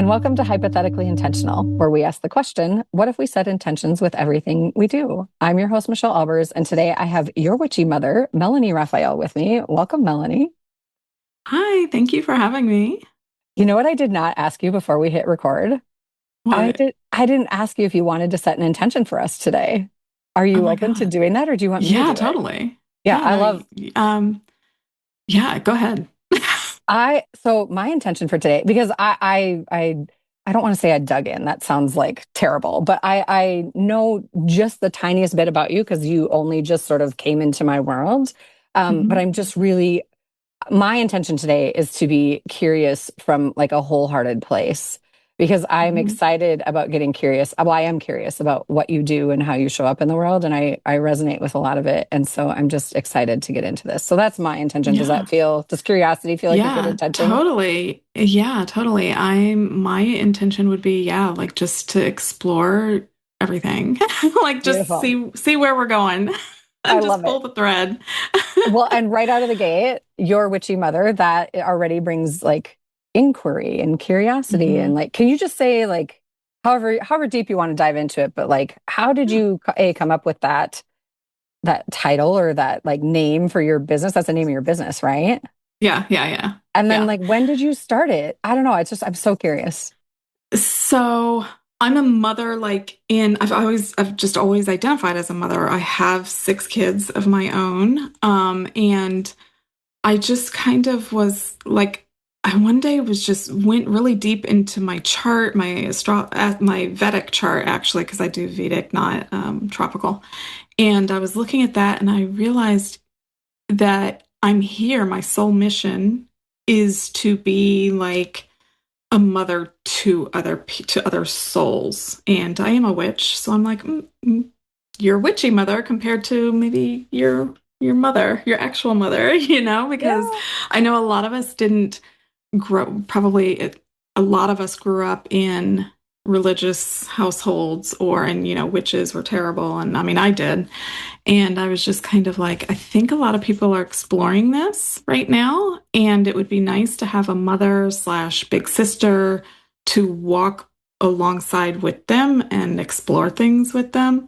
and welcome to Hypothetically Intentional, where we ask the question, what if we set intentions with everything we do? I'm your host, Michelle Albers, and today I have your witchy mother, Melanie Raphael, with me. Welcome, Melanie. Hi, thank you for having me. You know what I did not ask you before we hit record? What? I didn't ask you if you wanted to set an intention for us today. Are Oh you my open to God. doing that, or do you want me to Yeah, do it? totally. Yeah, Yeah, I no, love yeah, go ahead. I so my intention for today, because I don't want to say I dug in. That sounds like terrible, but I know just the tiniest bit about you because you only just sort of came into my world. But Mhm. I'm just really my intention today is to be curious from like a wholehearted place because I'm Mhm. excited about getting curious. Well, I am curious about what you do and how you show up in the world, and I resonate with a lot of it. And so I'm just excited to get into this. So that's my intention. Yeah. Does curiosity feel like a good Yeah, intention? totally. Yeah, totally. My intention would be, yeah, like just to explore everything. Like just Beautiful. see where we're going I and just love pull it. the thread. Well, and right out of the gate, your witchy mother, that already brings like inquiry and curiosity. And Hmm. like, can you just say like, however deep you want to dive into it, but like, how did Yeah. you come up with that title or that like name for your business? That's the name of your business, right? Yeah, yeah, yeah. And then Yeah. like, when did you start it? I don't know. It's just I'm so curious. So I'm a mother, I've just always identified as a mother. I have six kids of my own. And I just kind of was like, I one day was just went really deep into my chart, my Vedic chart actually, because I do Vedic, not tropical. And I was looking at that and I realized that I'm here. My soul mission is to be like a mother to other souls, and I am a witch, so I'm like, you're a witchy mother compared to maybe your mother, your actual mother, because Yeah. I know a lot of us didn't grow. A lot of us grew up in religious households, or and witches were terrible, and I mean I did, and I was just kind of like, I think a lot of people are exploring this right now, and it would be nice to have a mother slash big sister to walk alongside with them and explore things with them,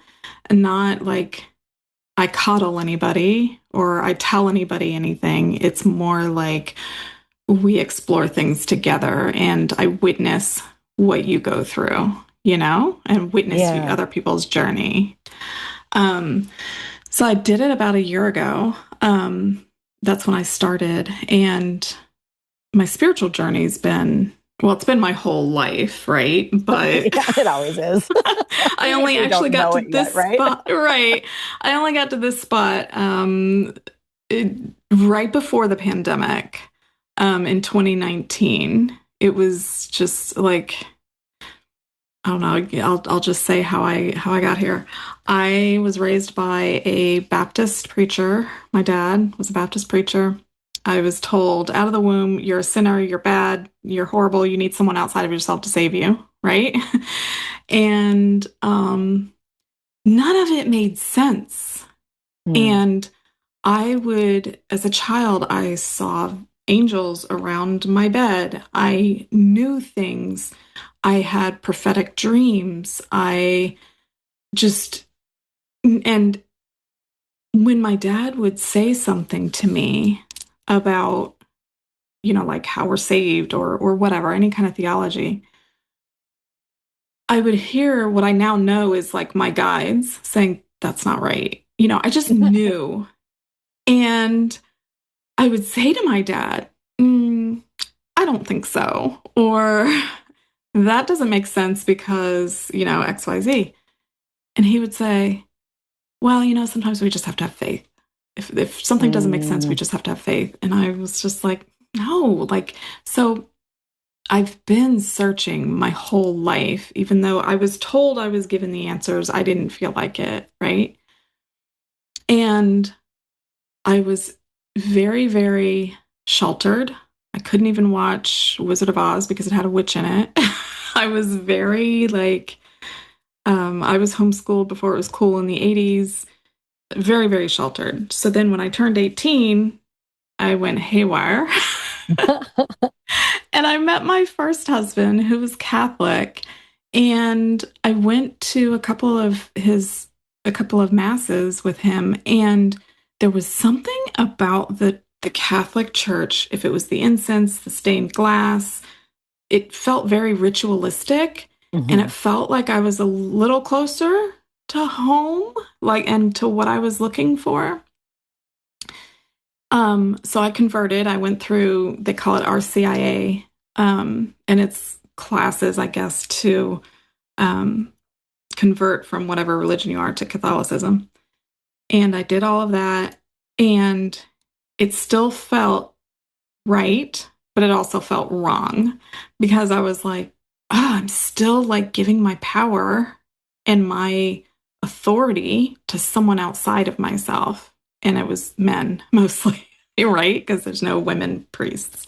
and not like I coddle anybody or I tell anybody anything. It's more like we explore things together and I witness what you go through, and witness Yeah. other people's journey. Um, so I did it about a year ago. That's when I started. And my spiritual journey's been, well, it's been my whole life, right? But Yeah, it always is. I Even if only we actually don't got know to it yet, this right? spot, right? I only got to this spot it- right before the pandemic, in 2019. It was just like, I don't know. I'll just say how I got here. I was raised by a Baptist preacher. My dad was a Baptist preacher. I was told out of the womb, you're a sinner, you're bad, you're horrible, you need someone outside of yourself to save you, right? And none of it made sense. Hmm. And as a child, I saw angels around my bed. I knew things. I had prophetic dreams. I just, and when my dad would say something to me about, like how we're saved or whatever, any kind of theology, I would hear what I now know is like my guides saying, that's not right. I just knew. And I would say to my dad, I don't think so. Or that doesn't make sense because, XYZ. And he would say, well, sometimes we just have to have faith. If something doesn't make sense, we Mm. just have to have faith. And I was just like, no, so I've been searching my whole life, even though I was told I was given the answers, I didn't feel like it, right? And I was very, very sheltered. I couldn't even watch Wizard of Oz because it had a witch in it. I was very I was homeschooled before it was cool in the 80s, very, very sheltered. So then when I turned 18, I went haywire. And I met my first husband who was Catholic, and I went to a couple of masses with him, and there was something about the Catholic Church, if it was the incense, the stained glass, it felt very ritualistic, and it Hmm. felt like I was a little closer to home, like, and to what I was looking for. So I converted. I went through, they call it RCIA, and it's classes, I guess, to um, convert from whatever religion you are to Catholicism. And I did all of that, and it still felt right, but it also felt wrong because I was like, oh, I'm still like giving my power and my authority to someone outside of myself. And it was men mostly, right? Because there's no women priests.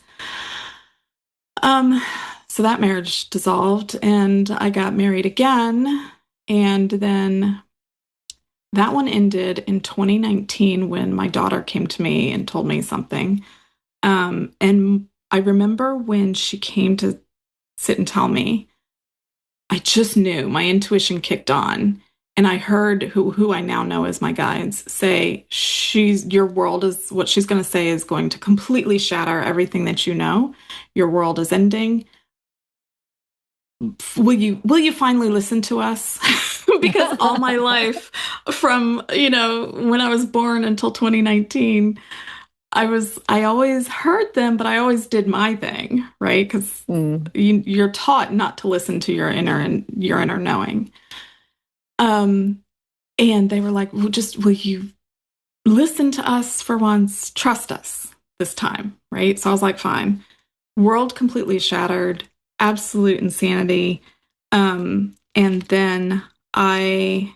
Um, so that marriage dissolved and I got married again. And then that one ended in 2019 when my daughter came to me and told me something. And I remember when she came to sit and tell me, I just knew my intuition kicked on. And I heard who I now know as my guides say, your world is what she's going to say is going to completely shatter everything that you know. Your world is ending. Will you finally listen to us? Because all my life from, when I was born until 2019, I always heard them, but I always did my thing, right? Because Mm. you're taught not to listen to your inner knowing. Um, and they were like, well, just will you listen to us for once? Trust us this time, right? So I was like, fine. World completely shattered, absolute insanity. And then I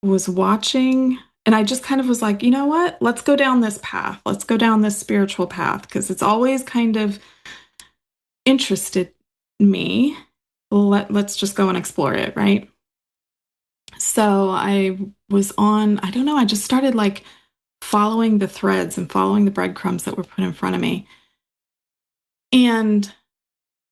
was watching and I just kind of was like, you know what? Let's go down this path. Let's go down this spiritual path because it's always kind of interested me. Let's just go and explore it, right? So I was on, I don't know, I just started like following the threads and following the breadcrumbs that were put in front of me. And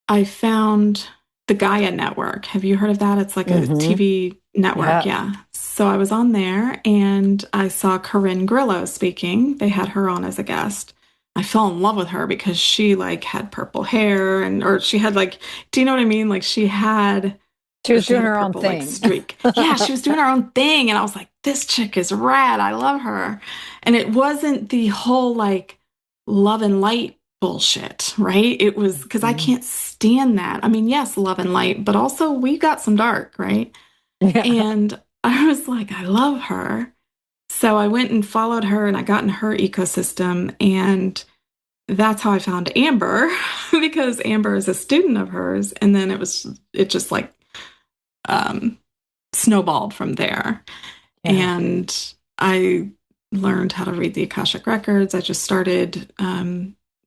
I found the Gaia Network. Have you heard of that? It's like a Hmm. TV network. Yeah. Yeah. So I was on there and I saw Corinne Grillo speaking. They had her on as a guest. I fell in love with her because she like had purple hair or she had like, do you know what I mean? Like She was she doing had a her own purple like thing. streak. Yeah, she was doing her own thing. And I was like, this chick is rad. I love her. And it wasn't the whole like love and light bullshit, right? It was because I Mhm. can't stand that. I mean, yes, love and light, but also we got some dark, right? Yeah. And I was like, I love her. So I went and followed her and I got in her ecosystem. And that's how I found Amber because Amber is a student of hers. And then it just like um, snowballed from there. Yeah. And I learned how to read the Akashic Records. I just started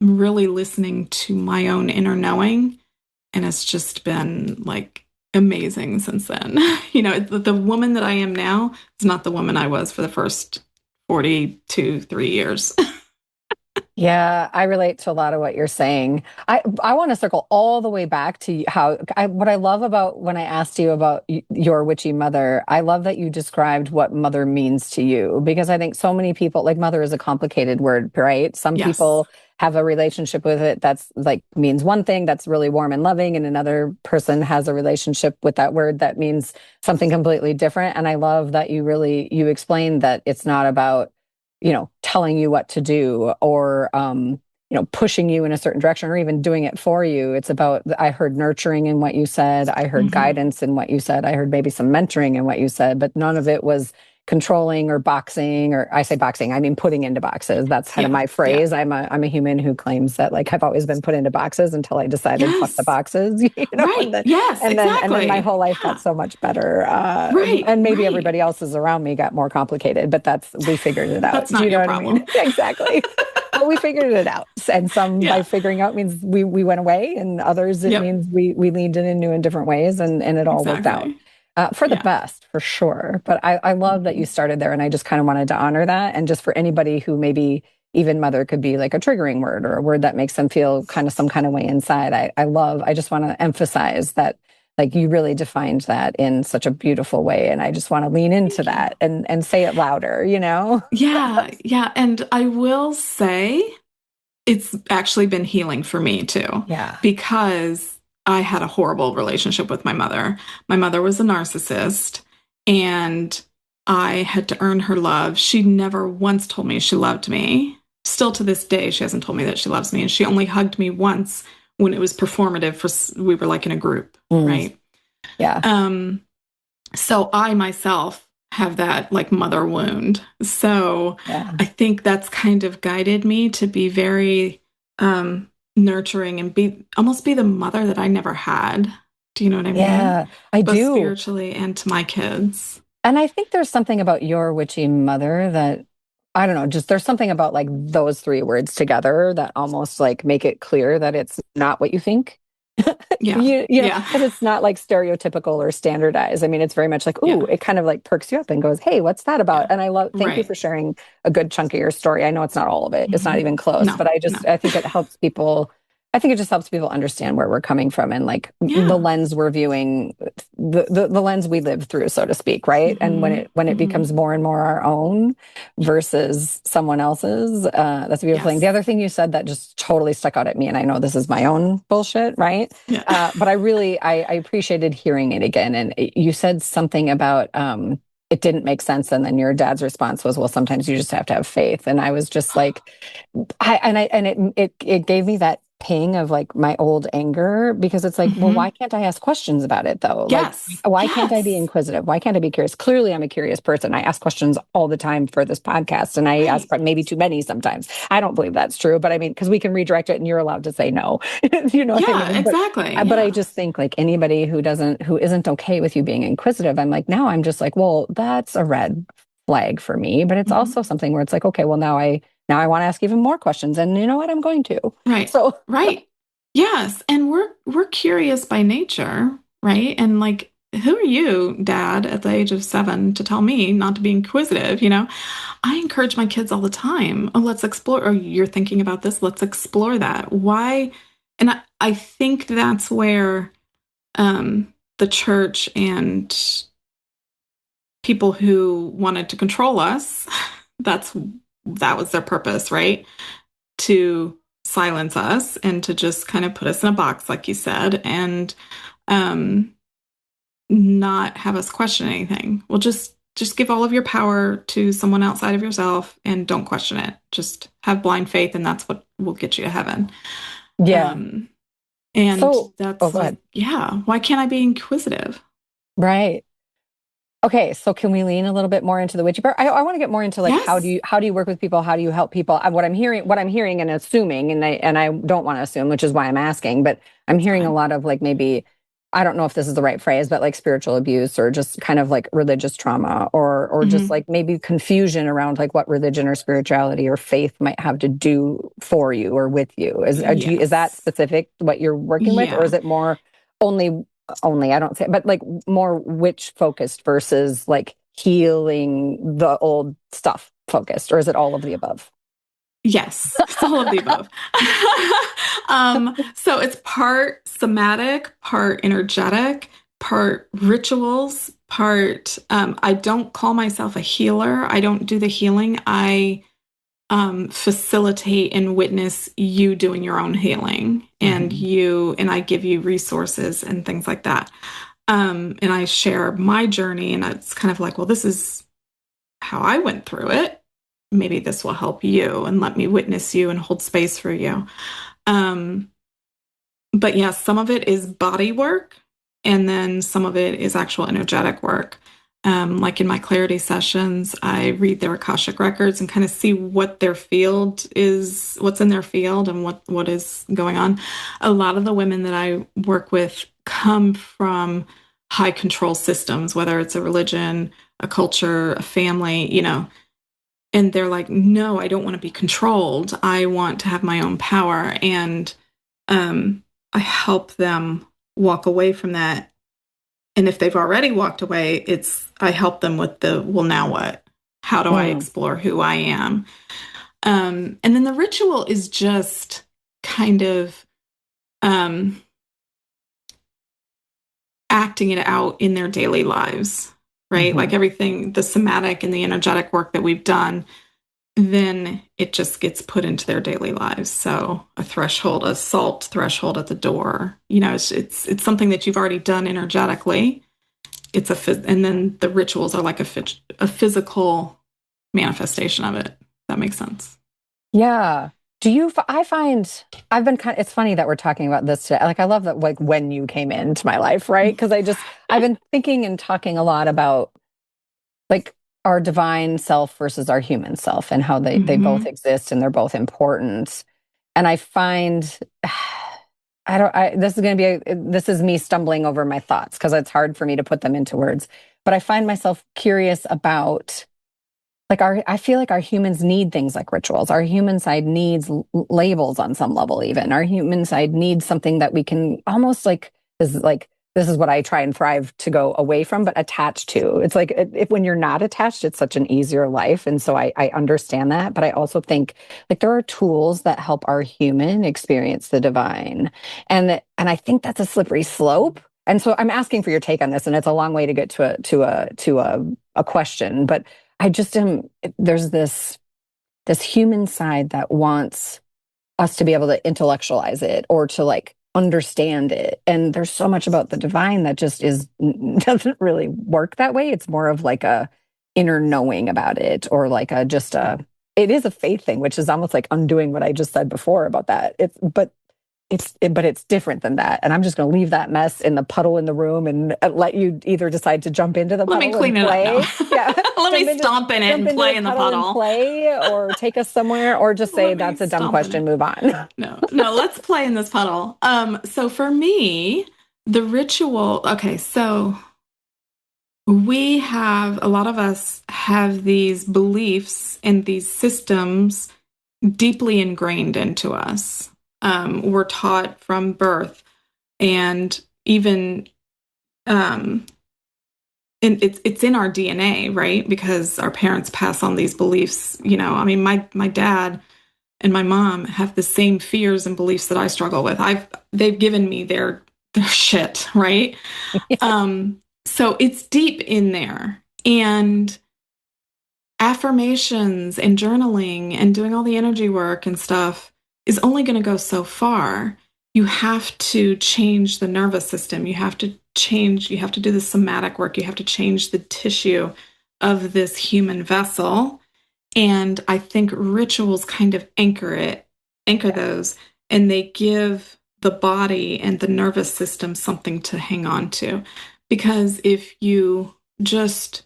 really listening to my own inner knowing. And it's just been like amazing since then. The woman that I am now is not the woman I was for the first 42, 3 years. Yeah, I relate to a lot of what you're saying. I want to circle all the way back to what I love about when I asked you about your witchy mother. I love that you described what mother means to you because I think so many people like mother is a complicated word, right? Some Yes. people have a relationship with it that's like means one thing that's really warm and loving, and another person has a relationship with that word that means something completely different. And I love that you explained that it's not about telling you what to do or, pushing you in a certain direction or even doing it for you. It's about, I heard nurturing in what you said. I heard Hmm. guidance in what you said. I heard maybe some mentoring in what you said, but none of it was controlling or boxing, or I say boxing, I mean putting into boxes. That's kind of Yeah. my Yeah. phrase. I'm a human who claims that like I've always been put into boxes until I decided fuck the Yes. boxes, and Right. then Yes, and then my exactly. whole life got Yeah. so much better. Right. And maybe Right. everybody else's around me got more complicated, but we figured it out. That's Do not you know your what I mean? problem. Exactly. But we figured it out. And some by Yeah. figuring out means we went away, and others it Yep. means we leaned in new and different ways, and it all worked out. Exactly. For the Yeah. best, for sure. But I love that you Hmm. started there, and I just kind of wanted to honor that. And just for anybody who maybe even mother could be like a triggering word or a word that makes them feel kind of some kind of way inside. I just want to emphasize that like you really defined that in such a beautiful way. And I just want to lean into Thank you. that and say it louder, you know? Yeah, yeah. And I will say it's actually been healing for me too, Yeah. because I had a horrible relationship with my mother. My mother was a narcissist, and I had to earn her love. She never once told me she loved me. Still to this day, she hasn't told me that she loves me. And she only hugged me once when it was performative we were like in a group, Mm, right? yeah. Um, so I myself have that like mother wound. So Yeah. I think that's kind of guided me to be very nurturing and be almost be the mother that I never had. Do you know what I mean? Yeah, I Both do. spiritually and to my kids. And I think there's something about your witchy mother that I don't know, just there's something about like those three words together that almost like make it clear that it's not what you think. Yeah. You know, Yeah. because it's not like stereotypical or standardized. I mean, it's very much like, ooh, Yeah. it kind of like perks you up and goes, hey, what's that about? Yeah. And I love, thank you Right. for sharing a good chunk of your story. I know it's not all of it. It's not Hmm. even close, No, but no. I think it helps people. I think it just helps people understand where we're coming from and like the Yeah. lens we're viewing, the lens we live through, so to speak, right? And Hmm. when it Hmm. becomes more and more our own versus someone else's, that's a beautiful thing. The Yes. other thing you said that just totally stuck out at me, and I know this is my own bullshit, right? Yeah. But I appreciated hearing it again. And you said something about it didn't make sense, and then your dad's response was, "Well, sometimes you just have to have faith." And I was just like, it gave me that ping of like my old anger because it's like, well, why Hmm. can't I ask questions about it though? Like, Yes. why can't I be Yes. inquisitive? Why can't I be curious? Clearly, I'm a curious person. I ask questions all the time for this podcast, and I ask Right. maybe too many sometimes. I don't believe that's true, but I mean, because we can redirect it, and you're allowed to say no. You know what I Yeah, mean? exactly. But I Yeah. just think like anybody who isn't okay with you being inquisitive, I'm like, now I'm just like, well, that's a red flag for me. But it's Hmm. also something where it's like, okay, well now I want to ask even more questions, and you know what? I'm going to. Right. So Right. Yes. And we're curious by nature, right? And like, who are you, Dad, at the age of 7 to tell me not to be inquisitive? You know, I encourage my kids all the time. Oh, let's explore. Oh, you're thinking about this. Let's explore that. Why? And I think that's where the church and people who wanted to control us, that's that was their purpose, right? To silence us and to just kind of put us in a box, like you said, and um, not have us question anything. Well, just give all of your power to someone outside of yourself and don't question it. Just have blind faith, and that's what will get you to heaven. yeah. Um, and So oh, that's go like, ahead. yeah, why can't I be inquisitive? Right. Okay, so can we lean a little bit more into the witchy part? I want to get more into like Yes. how do you work with people? How do you help people? What I'm hearing and assuming, and I don't want to assume, which is why I'm asking, but I'm It's hearing a fine. lot of like maybe I don't know if this is the right phrase, but like spiritual abuse or just kind of like religious trauma or just Hmm. like maybe confusion around like what religion or spirituality or faith might have to do for you or with you. Is that Yes. specific what you're working with, or is Yeah. it more only I don't say, but like more witch focused versus like healing the old stuff focused, or is it all of the above? Yes, it's all of the above. So it's part somatic, part energetic, part rituals, part, I don't call myself a healer. I don't do the healing. I facilitate and witness you doing your own healing Mhm. and I give you resources and things like that. And I share my journey, and it's kind of like, well, this is how I went through it. Maybe this will help you and let me witness you and hold space for you. Um, but yeah, some of it is body work, and then some of it is actual energetic work. Like in my clarity sessions, I read their Akashic Records and kind of see what their field is, what's in their field, and what is going on. A lot of the women that I work with come from high control systems, whether it's a religion, a culture, a family, you know, and they're like, no, I don't want to be controlled. I want to have my own power. And um, I help them walk away from that. And if they've already walked away, I help them with the, well, now what? How do I Mm, explore who I am? And then the ritual is just kind of um, acting it out in their daily lives, right? Like Hmm. everything, the somatic and the energetic work that we've done, then it just gets put into their daily lives. So a threshold, a salt threshold at the door, it's something that you've already done energetically. And then the rituals are like a physical manifestation of it. That makes sense. Yeah. I find I've been it's funny that we're talking about this today. Like, I love that, like, when you came into my life, right? Because I've been thinking and talking a lot about, like, our divine self versus our human self and how they both Hmm. exist and they're both important. And I find, this is going to this is me stumbling over my thoughts because it's hard for me to put them into words. But I find myself curious about, like, I feel like our humans need things like rituals. Our human side needs labels on some level. Even our human side needs something that we can almost, like this is what I try and thrive to go away from, but attach to. It's like, if when you're not attached, it's such an easier life. And so I understand that, but I also think, like, there are tools that help our human experience the divine, and I think that's a slippery slope. And so I'm asking for your take on this, and it's a long way to get to a question, but I just am, there's this human side that wants us to be able to intellectualize it or to, like, understand it. And there's so much about the divine that just is doesn't really work that way. It's more of like a inner knowing about it, or like a just a it is a faith thing, which is almost like undoing what I just said before about that. But it's different than that. And I'm just going to leave that mess in the puddle in the room and let you either decide to jump into the Let me puddle and clean it up now. play. Yeah. Let jump me into stomp in it jump and into the play in the puddle and puddle. play, or take us somewhere, or just say Let me that's a dumb stomp in question, it. move on. No, no, let's play in this puddle. So for me, the ritual, okay, so a lot of us have these beliefs and these systems deeply ingrained into us. We're taught from birth, and even um, and it's in our DNA, right? Because our parents pass on these beliefs. I mean, my dad and my mom have the same fears and beliefs that I struggle with. They've given me their shit, right? So it's deep in there. And affirmations and journaling and doing all the energy work and stuff is only going to go so far. You have to change the nervous system. You have to do the somatic work. You have to change the tissue of this human vessel. And I think rituals kind of anchor Yeah. those, and they give the body and the nervous system something to hang on to. Because if you just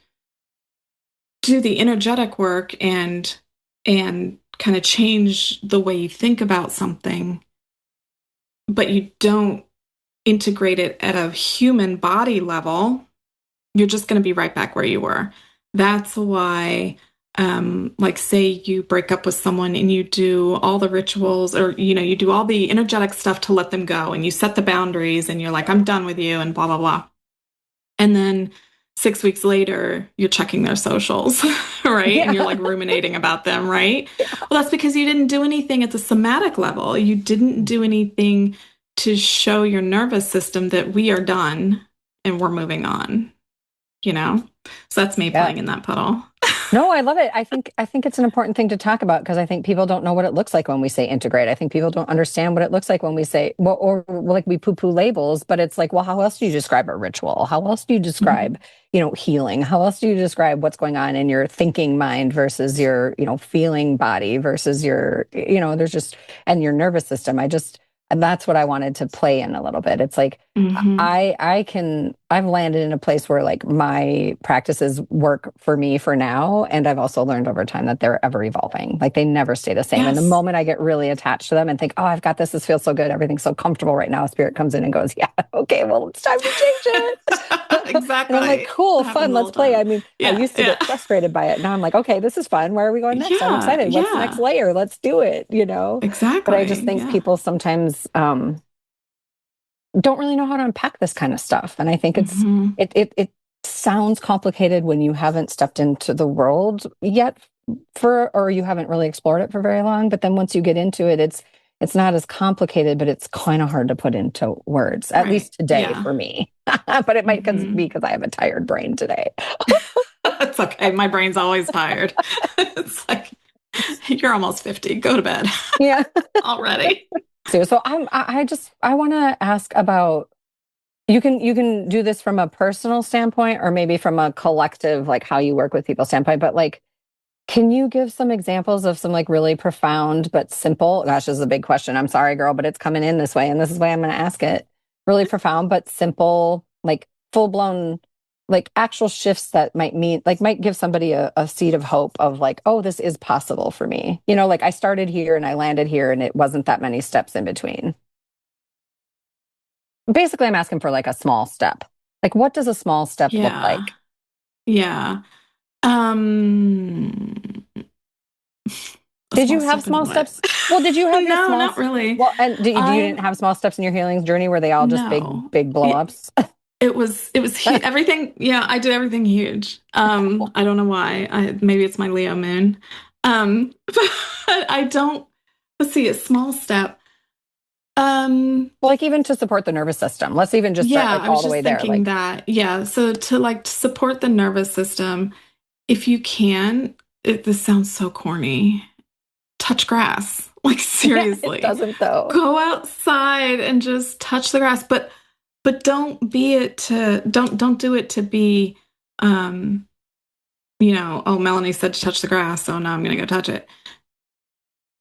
do the energetic work and kind of change the way you think about something, but you don't integrate it at a human body level, you're just going to be right back where you were. That's why, like, say you break up with someone and you do all the rituals, or, you do all the energetic stuff to let them go, and you set the boundaries and you're like, I'm done with you, and blah, blah, blah. And then 6 weeks later, you're checking their socials, right? And Yeah. you're like ruminating about them, right? Yeah. Well, that's because you didn't do anything at the somatic level. You didn't do anything to show your nervous system that we are done and we're moving on, you know? So that's me Yeah. playing in that puddle. No, I love it. I think it's an important thing to talk about, because I think people don't know what it looks like when we say integrate. I think people don't understand what it looks like when we say, well, or like, we poo-poo labels, but it's like, well, how else do you describe a ritual? How else do you Mhm. describe, healing? How else do you describe what's going on in your thinking mind versus your, feeling body versus your, there's just, and your nervous system. And that's what I wanted to play in a little bit. It's like, Mhm. I've landed in a place where, like, my practices work for me for now, and I've also learned over time that they're ever evolving. Like, they never stay the same. And the Yes. moment I get really attached to them and think, oh, I've got this feels so good, everything's so comfortable right now, spirit comes in and goes, yeah, okay, well, it's time to change it. And I'm like, Exactly. cool, It happens fun, all let's the play. time. I mean, I Yeah, used to yeah. get frustrated by it. Now I'm like, okay, this is fun. Where are we going next? I'm Yeah, excited. What's the next yeah. layer? Let's do it. But I just Exactly. think Yeah. people sometimes don't really know how to unpack this kind of stuff. And I think Hmm. it sounds complicated when you haven't stepped into the world yet, or you haven't really explored it for very long, but then once you get into it, it's not as complicated, but it's kind of hard to put into words, at Right. least today Yeah. for me. But it might be Hmm. because I have a tired brain today. It's okay. My brain's always tired. It's like, you're almost 50. Go to bed Yeah. already. So I want to ask about, you can do this from a personal standpoint or maybe from a collective, like how you work with people standpoint, but like, can you give some examples of some like really profound but simple? Gosh, this is a big question. I'm sorry, girl, but it's coming in this way, and this is why I'm going to ask it. Really profound but simple, like full blown, like actual shifts that might mean, like might give somebody a seed of hope of like, oh, this is possible for me. Like I started here and I landed here, and it wasn't that many steps in between. Basically, I'm asking for like a small step. Like, what does a small step look Yeah. like? Yeah. Um, a Did small you have step in small what? steps? Well, did you have your No, small, not really. well, and you I didn't have small steps in your healings journey? Were they all just no. big blow It, ups? everything. Yeah, I did everything huge. I don't know why. Maybe it's my Leo moon. But I don't. Let's see, a small step. Um, Like even to support the nervous system. Let's even just start yeah, like I all was the just way there. thinking Like, that. Yeah, so to like support the nervous system, if you can, this sounds so corny. Touch grass. Like it seriously. doesn't though. Go outside and just touch the grass, but don't do it to be um, oh, Melanie said to touch the grass, so now I'm gonna go touch it.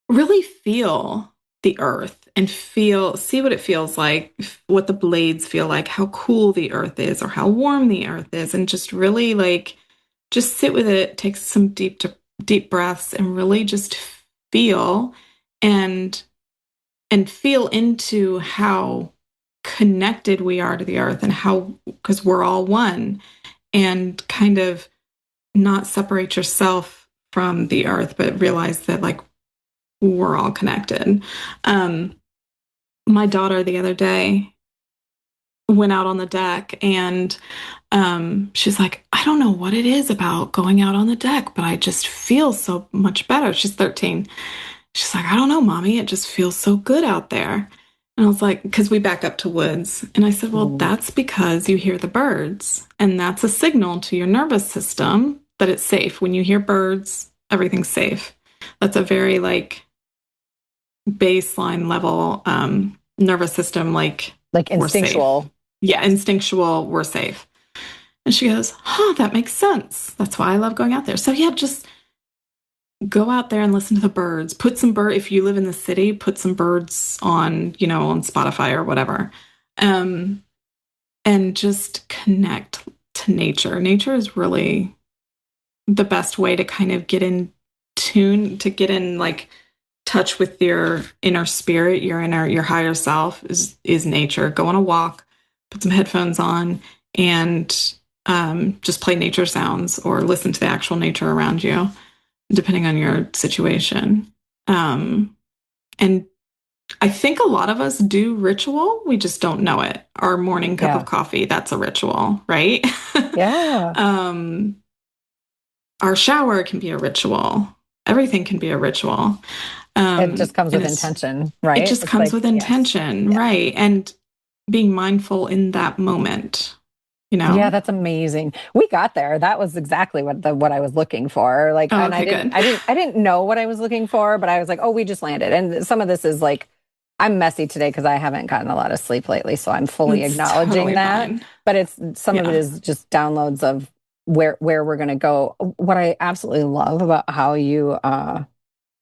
Really feel the earth and see what it feels like, what the blades feel like, how cool the earth is or how warm the earth is, and just really like just sit with it, take some deep breaths and really just feel and feel into how connected we are to the earth and how, because we're all one, and kind of not separate yourself from the earth, but realize that like we're all connected. Um, my daughter the other day went out on the deck and she's like, I don't know what it is about going out on the deck, but I just feel so much better. She's 13. She's like, I don't know, mommy, it just feels so good out there. And I was like, because we back up to woods. And I said, well, Mhm. that's because you hear the birds. And that's a signal to your nervous system that it's safe. When you hear birds, everything's safe. That's a very like baseline level nervous system, like Like we're safe. instinctual. Yeah, instinctual, we're safe. And she goes, huh, that makes sense. That's why I love going out there. So yeah, just go out there and listen to the birds. Put some bird if you live in the city, put some birds on, on Spotify or whatever. Um, and just connect to nature. Nature is really the best way to kind of get in tune, to get in like touch with your inner spirit, your higher self is nature. Go on a walk, put some headphones on, and just play nature sounds or listen to the actual nature around you, depending on your situation. And I think a lot of us do ritual. We just don't know it. Our morning cup of Yeah. coffee, that's a ritual, right? Yeah. um, our shower can be a ritual. Everything can be a ritual. It just comes And with intention, it right? just It's comes like, with yes. intention, Yeah. right? And being mindful in that moment, you Yeah, know? that's amazing. We got there. That was exactly what I was looking for. Like, Oh, and okay, good. I didn't know what I was looking for, but I was like, oh, we just landed. And some of this is like, I'm messy today because I haven't gotten a lot of sleep lately, so I'm fully It's acknowledging totally that. fine. But it's some of it Yeah. is just downloads of where we're going to go. What I absolutely love about how you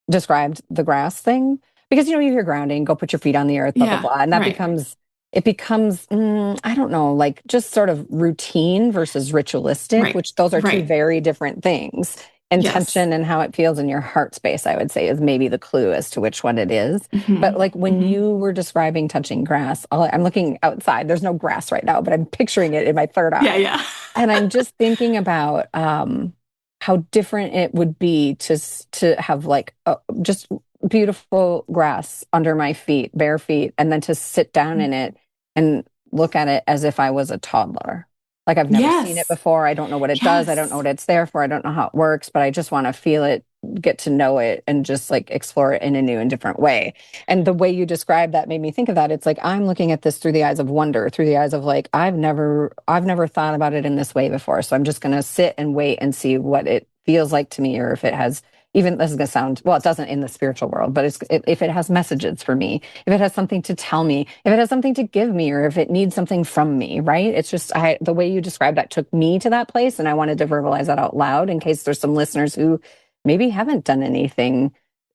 described the grass thing, because you hear grounding, go put your feet on the earth, blah blah Yeah, blah, and that right. becomes it becomes I don't know, like just sort of routine versus ritualistic, Right. which those are two Right. very different things. Yes. Intention and how it feels in your heart space, I would say, is maybe the clue as to which one it is. But Hmm. like when Hmm. you were describing touching grass, I'm looking outside. There's no grass right now, but I'm picturing it in my third Yeah, eye. yeah. And I'm just thinking about how different it would be to have like just beautiful grass under my feet, bare feet, and then to sit down in it and look at it as if I was a toddler. Like I've never seen it Yes. before. I don't know what it does. I don't know Yes. what it's there for. I don't know how it works, but I just want to feel it get to know it and just like explore it in a new and different way. And the way you describe that made me think of that. It's like I'm looking at this through the eyes of wonder, through the eyes of like I've never thought about it in this way before. So I'm just going to sit and wait and see what it feels like to me, or if it has, even, this is going to sound, well, it doesn't in the spiritual world, but if it has messages for me, if it has something to tell me, if it has something to give me, or if it needs something from me, right? It's just, the way you described that took me to that place. And I wanted to verbalize that out loud in case there's some listeners who maybe haven't done anything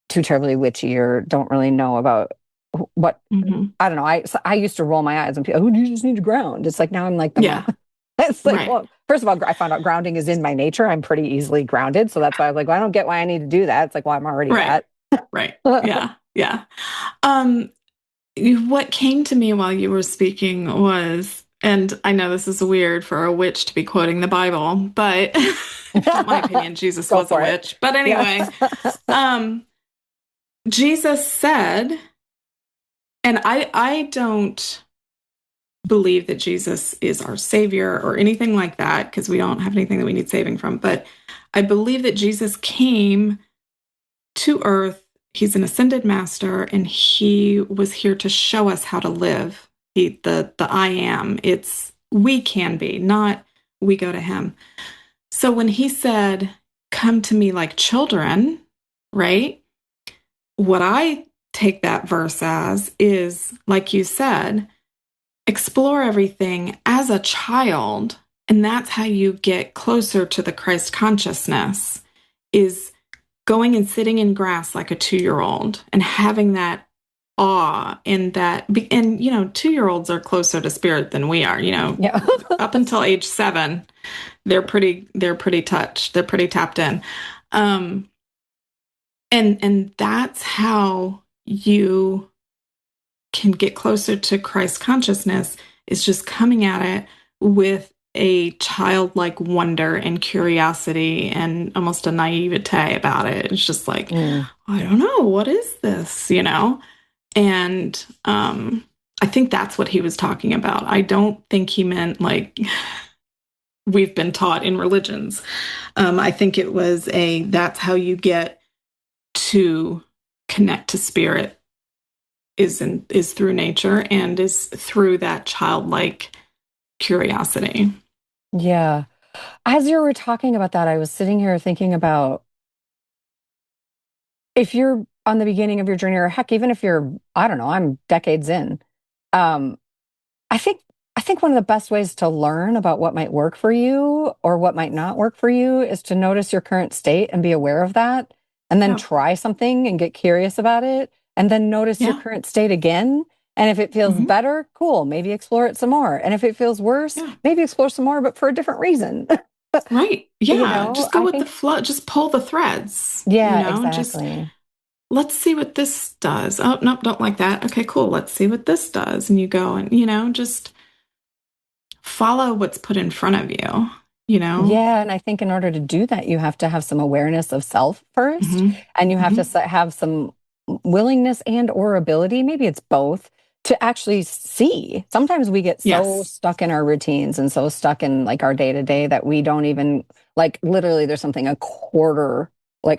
too terribly witchy or don't really know about what, Hmm. I don't know. I used to roll my eyes and people, oh, you just need to ground. It's like, now I'm like, Yeah. it's like, Right. well, first of all, I found out grounding is in my nature. I'm pretty easily grounded. So that's why I was like, well, I don't get why I need to do that. It's like, well, I'm already Right. that. Right. Yeah. Yeah. Um, what came to me while you were speaking was, and I know this is weird for a witch to be quoting the Bible, but in my opinion, Jesus Go was a for it. witch. But Yeah. anyway, um, Jesus said, and I don't believe that Jesus is our savior or anything like that, because we don't have anything that we need saving from, but I believe that Jesus came to earth. He's an ascended master, and he was here to show us how to live. The I am. It's we can be, not we go to him. So when he said, "Come to me like children," right? What I take that verse as is, like you said, explore everything as a child, and that's how you get closer to the Christ consciousness. Is going and sitting in grass like a 2 year old and having that awe in that. And, 2 year olds are closer to spirit than we are, Yeah. up until age 7, they're pretty touched. They're pretty tapped in. Um, and that's how you can get closer to Christ consciousness, is just coming at it with a childlike wonder and curiosity and almost a naivete about it. It's just like, Mm. I don't know, what is this? And I think that's what he was talking about. I don't think he meant like we've been taught in religions. I think it was that's how you get to connect to spirit, is through nature and is through that childlike curiosity. Yeah. As you were talking about that, I was sitting here thinking about, if you're on the beginning of your journey, or heck, even if you're, I don't know, I'm decades in, um, I think I think one of the best ways to learn about what might work for you or what might not work for you is to notice your current state and be aware of that, and then Yeah. try something and get curious about it, and then notice your Yeah. current state again. And if it feels Hmm. better, cool, maybe explore it some more. And if it feels worse, Yeah. maybe explore some more, but for a different reason. Right. You Yeah. know, Just go I with the think, flow. Just pull the threads, yeah, just exactly. let's see what this does. Oh, nope, don't like that. Okay, cool. Let's see what this does. And you go and, just follow what's put in front of you, you know? Yeah, and I think in order to do that, you have to have some awareness of self first, Hmm. and you have to Hmm. have some willingness and or ability, maybe it's both, to actually see. Sometimes we get so Yes. stuck in our routines and so stuck in like our day to day that we don't even, like, literally there's something like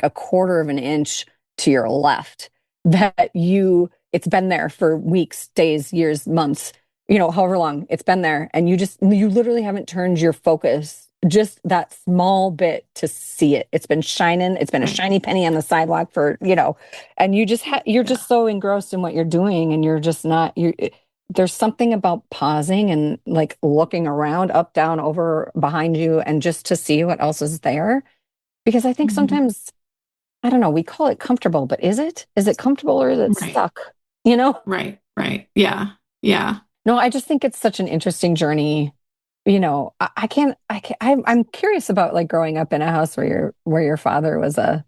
a quarter of an inch to your left that it's been there for weeks, days, years, months, however long it's been there. And you literally haven't turned your focus just that small bit to see it. It's been shining. It's been a Right. shiny penny on the sidewalk and you're Yeah. just so engrossed in what you're doing, and you're just not, there's something about pausing and like looking around, up, down, over, behind you, and just to see what else is there. Because I think Hmm. sometimes, I don't know, we call it comfortable, but is it? Is it comfortable or is it Right. stuck? You know? Right. Right. Yeah. Yeah. No, I just think it's such an interesting journey. I'm curious about like growing up in a house where your father was a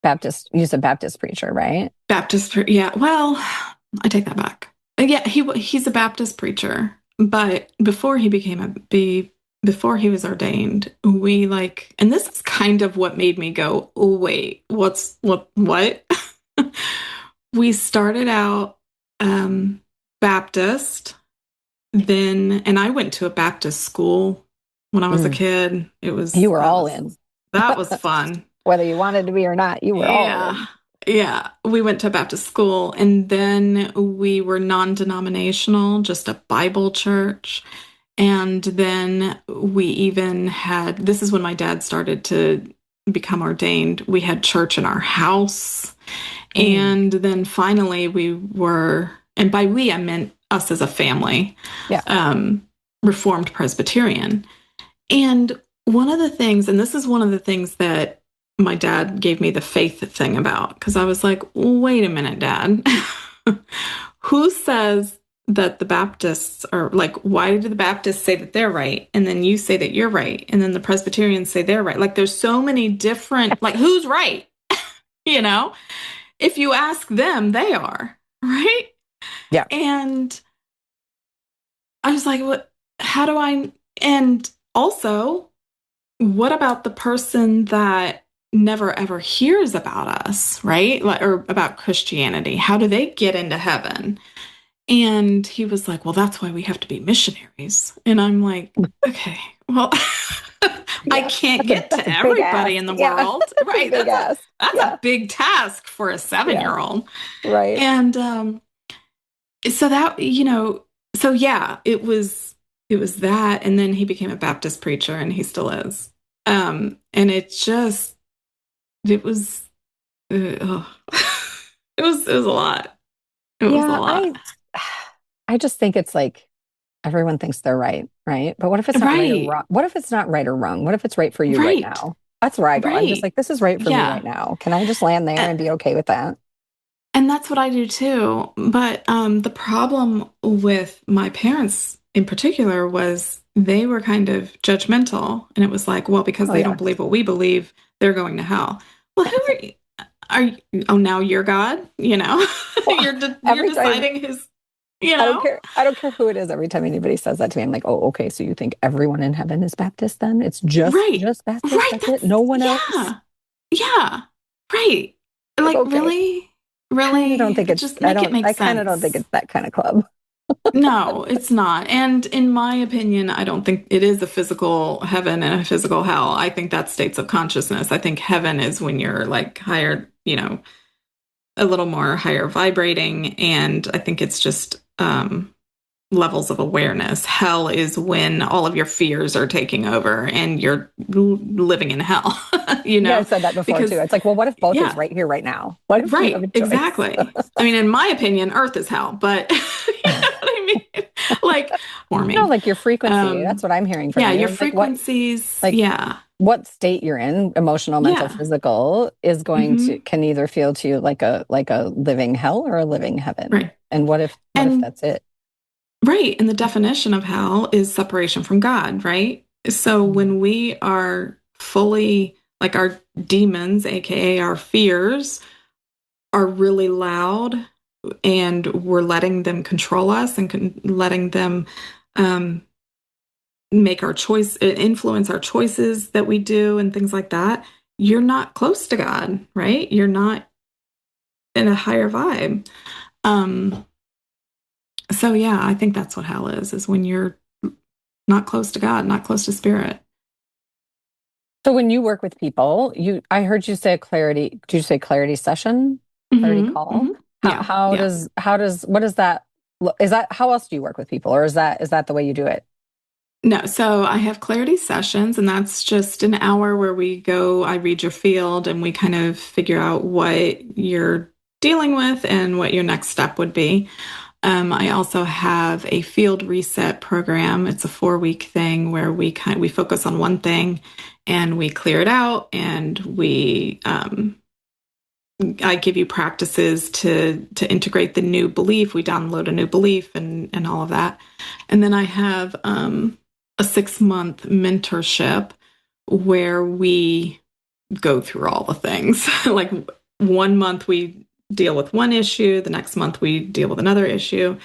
Baptist, he's a Baptist preacher, right? Baptist. Yeah. Well, I take that back. Yeah, he's a Baptist preacher, but before he was ordained, we like, and this is kind of what made me go, oh, wait, what? We started out Baptist, then, and I went to a Baptist school when I was a Mm. kid. You were all in. That was fun. Whether you wanted to be or not, you were all Yeah. in. Yeah. We went to a Baptist school and then we were non-denominational, just a Bible church. And then we even had, this is when my dad started to become ordained. We had church in our house. Mm, And then finally we were, and by we, I meant us as a family, yeah. um, Reformed Presbyterian. And one of the things, and this is one of the things that my dad gave me the faith thing about, because I was like, wait a minute, Dad. Who says that the Baptists are like, why do the Baptists say that they're right? And then you say that you're right. And then the Presbyterians say they're right. Like, there's so many different, like, who's right? You know, if you ask them, they are, right? Yeah. And I was like, what, how do I, and also, what about the person that never ever hears about us, right? Like, or about Christianity? How do they get into heaven? And he was like, well, that's why we have to be missionaries. And I'm like, okay, well, I Yeah. can't That's a get that's to a big everybody ask. in the Yeah. world, That's a right? big ask. That's Yeah. a big task for a Yeah. 7-year-old. Right. And so that, so yeah, it was that, and then he became a Baptist preacher, and he still is. And it was oh. It was a lot. It was a Yeah, lot. I just think it's like everyone thinks they're right, right? But what if it's not right or Right, wrong? What if it's not right or wrong? What if it's right for you right right, now? That's where I go. I'm just right. like, this is right for me right Yeah. now. Can I just land there A- and be okay with that? And that's what I do too. But the problem with my parents in particular was they were kind of judgmental. And it was like, well, because Oh they yeah. don't believe what we believe, they're going to hell. Well, who are you? Are you, oh, now you're God, Well, you're every time deciding you know? I don't care who it is. Every time anybody says that to me, I'm like, oh, okay. So you think everyone in heaven is Baptist then? It's just Right. just Baptist. Right. That's it. No one else. Yeah. Yeah. Right. Like, Like, okay. really? Kind of don't Really? think it's Just make it make I kind of don't think sense. it's that kind of club. No, it's not. And in my opinion, I don't think it is a physical heaven and a physical hell. I think that's states of consciousness. I think heaven is when you're like higher, a little more higher vibrating. And I think it's just levels of awareness. Hell is when all of your fears are taking over and you're living in hell, Yeah, I've said that before too. because It's like, well, what if both is yeah, right here, right now? What if you have right, a choice? exactly. I mean, in my opinion, Earth is hell, but you know what I mean? Like, No, forming. like your frequency. That's Um, what I'm hearing from yeah, you. your And like frequencies. like Yeah, what state you're in, emotional, mental, yeah. physical, is going to Hmm. can either feel to you like a living hell or a living heaven. Right. And what if And that's it? right. And the definition of hell is separation from God, right? So Mm. when we are fully, like our demons, aka our fears, are really loud and we're letting them control us and letting them um, make our choice, influence our choices that we do and things like that, you're not close to God, right? You're not in a higher vibe. Um, so yeah, I think that's what hell is when you're not close to God, not close to spirit. So when you work with people, I heard you say clarity. Did you say clarity session? Clarity Hmm. call? Hmm. Yeah, yeah. What does that is that how else do you work with people? Or is that the way you do it? No, so I have clarity sessions, and that's just an hour where we go, I read your field, and we kind of figure out what you're dealing with and what your next step would be. I also have a field reset program. It's a 4-week thing where we focus on one thing and we clear it out, and I give you practices to integrate the new belief. We download a new belief and all of that. And then I have a 6-month mentorship where we go through all the things. Like 1 month we deal with one issue, the next month we deal with another issue.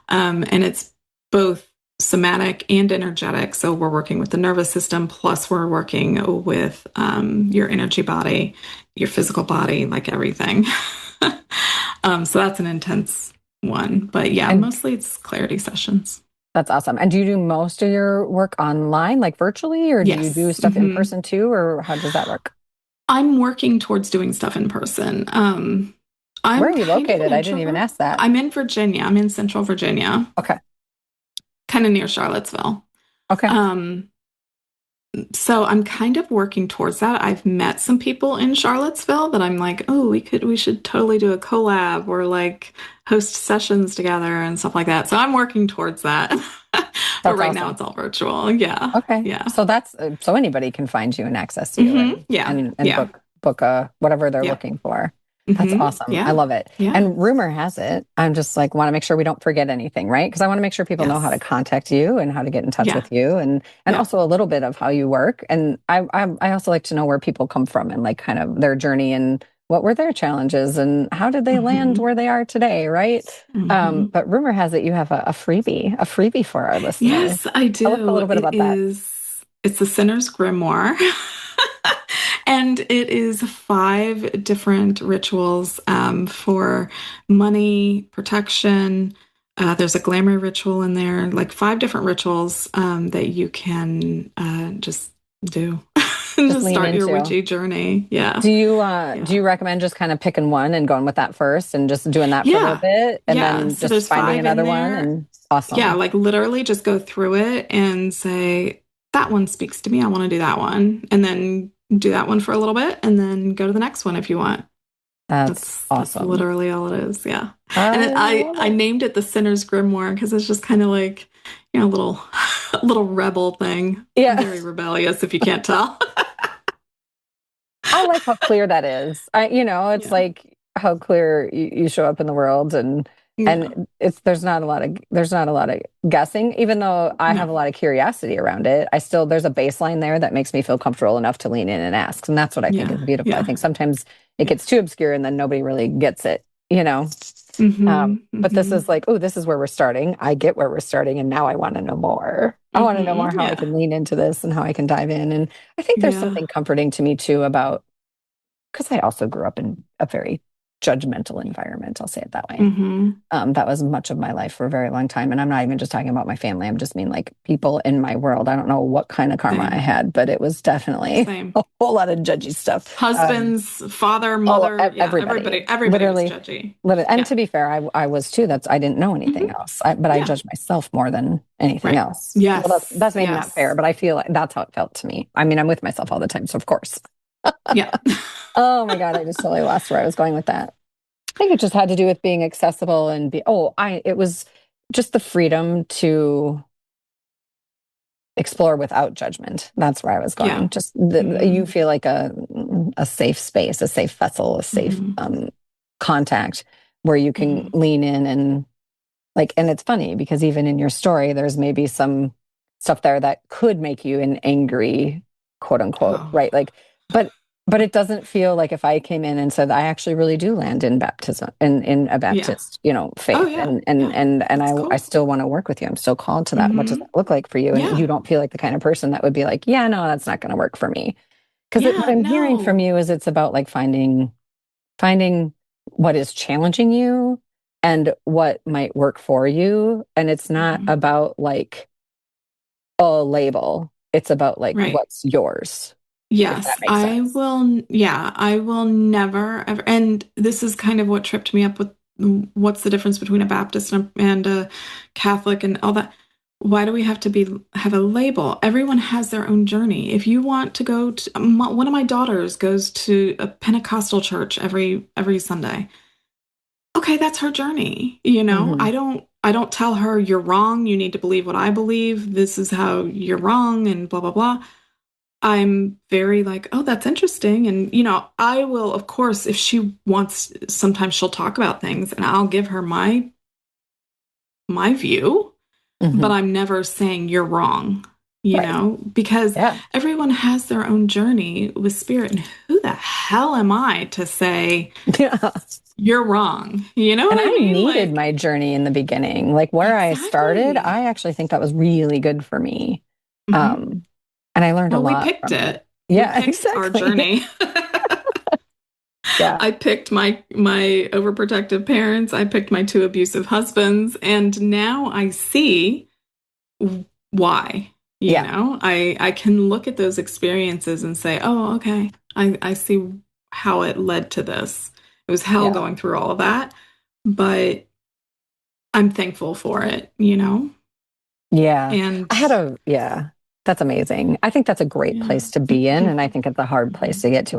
And it's both somatic and energetic. So we're working with the nervous system, plus we're working with your energy body, your physical body, like everything. So that's an intense one. But yeah, And mostly it's clarity sessions. that's awesome. And do you do most of your work online, like virtually, or do you do Yes. stuff in Hmm. person too, or how does that work? I'm working towards doing stuff in person. Where I'm are you kind of an located? I didn't even introvert. ask that. I'm in Virginia. I'm in Central Virginia, Okay. kind of near Charlottesville. Okay. Um, so I'm kind of working towards that. I've met some people in Charlottesville that I'm like, oh, we should totally do a collab or like host sessions together and stuff like that. So I'm working towards that. But That's right now awesome. it's all virtual. Yeah. Okay. Yeah. So that's so anybody can find you and access you Yeah. and Yeah. book whatever they're Yeah. looking for. That's awesome. I Yeah. love it. Yeah. And rumor has it, I'm just like want to make sure we don't forget anything, right? Because I want to make sure people know how to Yes. contact you and how to get in touch Yeah. with you and Yeah. also a little bit of how you work. And I also like to know where people come from and like kind of their journey and what were their challenges and how did they land hmm where they are today, right? hmm But rumor has it you have a freebie for our listeners. Yes, I Tell us a do. little bit about that. It's the Sinner's Grimoire. And it is 5 different rituals for money, protection. There's a glamour ritual in there, like 5 different rituals that you can just do and Just just lean start your into. witchy journey. Yeah. Do Yeah. you recommend just kind of picking one and going with that first and just doing that for a little Yeah. bit and Yeah. then So just there's finding 5 in another one there. and Yeah, awesome. like literally just go through it and say, that one speaks to me. I want to do that one. And then do that one for a little bit and then go to the next one if you want. That's That's awesome. literally all it is. Yeah. And I love I it. named it the Sinner's Grimoire because it's just kind of like, a little a little rebel thing. I'm Yeah. very rebellious if you can't tell. I like how clear that is. It's Yeah. like how clear you show up in the world Yeah. and it's there's not a lot of guessing, even though I No. have a lot of curiosity around it. I still there's a baseline there that makes me feel comfortable enough to lean in and ask. And that's what I think is Yeah. beautiful. I Yeah. think sometimes it Yeah. gets too obscure and then nobody really gets it. But this hmm is like, oh, this is where we're starting. I get where we're starting, and now I want to know more. I want to know more how I Yeah. can lean into this and how I can dive in. And I think there's Yeah. something comforting to me too about because I also grew up in a very judgmental environment. I'll say it that way. hmm That was much of my life for a very long time. And I'm not even just talking about my family. I'm just mean like people in my world. I don't know what kind of karma I Same. had, but it was definitely Same. a whole lot of judgy stuff. Husbands, father, Oh, mother, yeah, everybody, everybody was literally, judgy. literally. And Yeah. to be fair, I was too. I didn't know anything hmm else. But I Yeah. judged myself more than anything Right. else. Well, Yes. that's maybe not fair, Yes. but I feel like that's how it felt to me. I mean, I'm with myself all the time, so of course. Yeah. Oh my God, I just totally lost where I was going with that. I think it just had to do with being accessible and it was just the freedom to explore without judgment. That's where I was Yeah. going. Just you hmm feel like a safe space, a safe vessel, a safe hmm contact where you can hmm lean in and like, and it's funny because even in your story, there's maybe some stuff there that could make you an angry, quote unquote, Oh. right? Like, but it doesn't feel like if I came in and said, I actually really do land in baptism in a Yeah. Baptist, Oh faith. yeah. Yeah. And That's I cool. still want to work with you. I'm still called to that. What does that hmm look like for you? And Yeah. you don't feel like the kind of person that would be like, yeah, no, that's not going to work for me. Because what Yeah. I'm hearing from No. you is it's about like finding what is challenging you and what might work for you. And it's not hmm about like a label. It's about like Right. what's yours, if Yes, that makes sense. yeah, I will never ever, and this is kind of what tripped me up with what's the difference between a Baptist and a Catholic and all that. Why do we have to have a label? Everyone has their own journey. If you want to go to, one of my daughters goes to a Pentecostal church every Sunday. Okay, that's her journey. Hmm. I don't tell her you're wrong, you need to believe what I believe. This is how you're wrong and blah blah blah. I'm very like, oh, that's interesting. And, I will, of course, if she wants, sometimes she'll talk about things and I'll give her my view, but Hmm. I'm never saying you're wrong, Right. because Yeah. everyone has their own journey with spirit. And who the hell am I to say Yeah. you're wrong? You know And what I I mean? needed Like, my journey in the beginning. Like where I started, exactly. I actually think that was really good for me. hmm Um, and I learned a Well, we lot picked from it. it. We Yeah, picked our exactly. journey. Yeah. I picked my overprotective parents. I picked my 2 abusive husbands, and now I see why. Yeah. I can look at those experiences and say, "Oh, okay. I see how it led to this. It was hell Yeah. going through all of that, but I'm thankful for it, you know? Yeah. And Yeah, that's amazing. I think that's a great yeah. place to be in. And I think it's a hard place Mhm. to get to.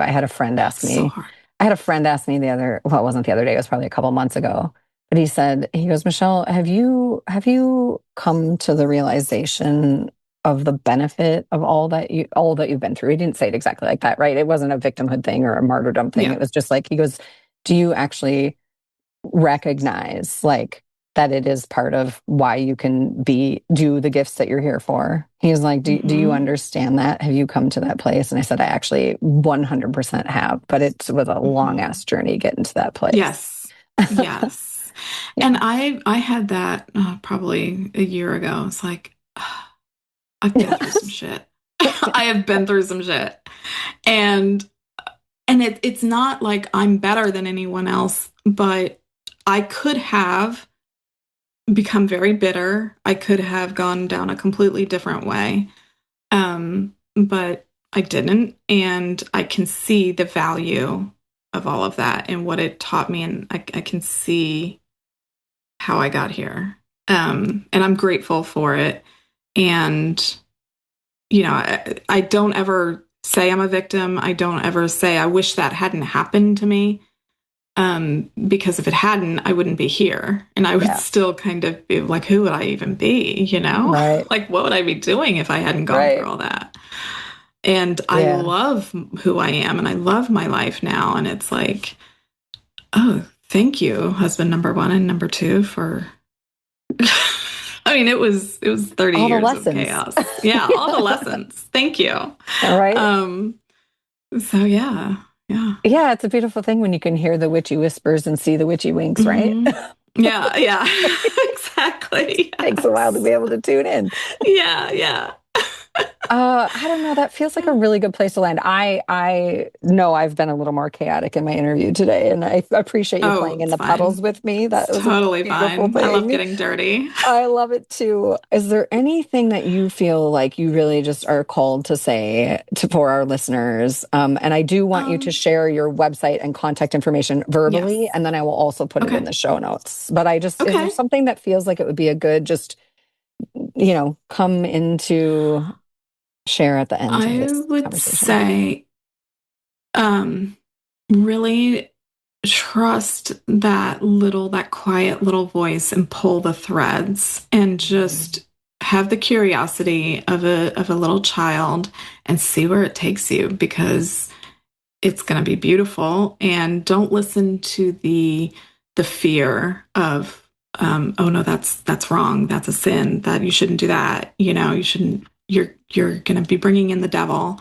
So hard. I had a friend ask me well, it wasn't the other day, it was probably a couple months ago. But he goes, Michelle, have you come to the realization of the benefit of all that you've been through? He didn't say it exactly like that, right? It wasn't a victimhood thing or a martyrdom thing. Yeah. It was just like, he goes, do you actually recognize like that it is part of why you can do the gifts that you're here for? He's like, do you Hmm. understand that? Have you come to that place? And I said, I actually 100% have, but it was a long Hmm. ass journey getting to that place. Yes. Yes. And Yeah. I had that probably a year ago. It's like I've been through some shit. I have been through some shit. And it's not like I'm better than anyone else, but I could have become very bitter. I could have gone down a completely different way. But I didn't. And I can see the value of all of that and what it taught me. And I can see how I got here. And I'm grateful for it. And, I don't ever say I'm a victim. I don't ever say I wish that hadn't happened to me. Because if it hadn't, I wouldn't be here. And I would Yeah. still kind of be like, who would I even be? Right. Like, what would I be doing if I hadn't gone through Right. all that? And I Yeah. love who I am and I love my life now. And it's like, oh, thank you, husband number one and number two for I mean, it was 30 All the years of lessons. chaos. Yeah, all the lessons. Thank you. All right. Um, so yeah, yeah. Yeah, it's a beautiful thing when you can hear the witchy whispers and see the witchy winks, right? Hmm. Yeah, yeah. Exactly. Takes a while to Yes. be able to tune in. Yeah, yeah. I don't know. That feels like a really good place to land. I know I've been a little more chaotic in my interview today, and I appreciate you Oh, playing in it's the puddles fine. with me. It's That was a totally beautiful fine. I love thing. getting dirty. I love it too. Is there anything that you feel like you really just are called to say for our listeners? And I do want you to Um, share your website and contact information verbally, yes. and then I will also put it in Okay. the show notes. But is there Okay. something that feels like it would be a good just, come into share at the end of I this would conversation? say, um, really trust that quiet little voice and pull the threads and just have the curiosity of a little child and see where it takes you because it's going to be beautiful. And don't listen to the fear of oh no, that's wrong, that's a sin, that you shouldn't do that, you shouldn't, you're going to be bringing in the devil.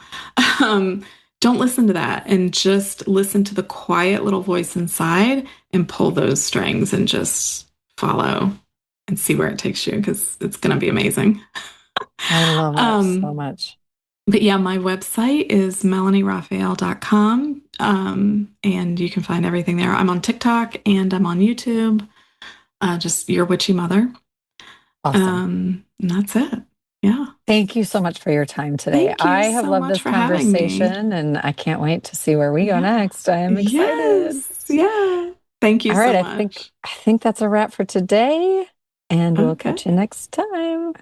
um, don't listen to that and just listen to the quiet little voice inside and pull those strings and just follow and see where it takes you because it's going to be amazing. I love that so um, much. but yeah, my website is melanieRaphael.com. And you can find everything there. I'm on TikTok and I'm on YouTube, just Your Witchy Mother. Awesome. And that's it. Yeah. Thank you so much for your time today. Thank you I have so loved much this for having me. conversation and I can't wait to see where we go Yeah. next. I am excited. Yes. Yeah. Thank you All right, so I think much. I think that's a wrap for today, and we'll Okay. catch you next time.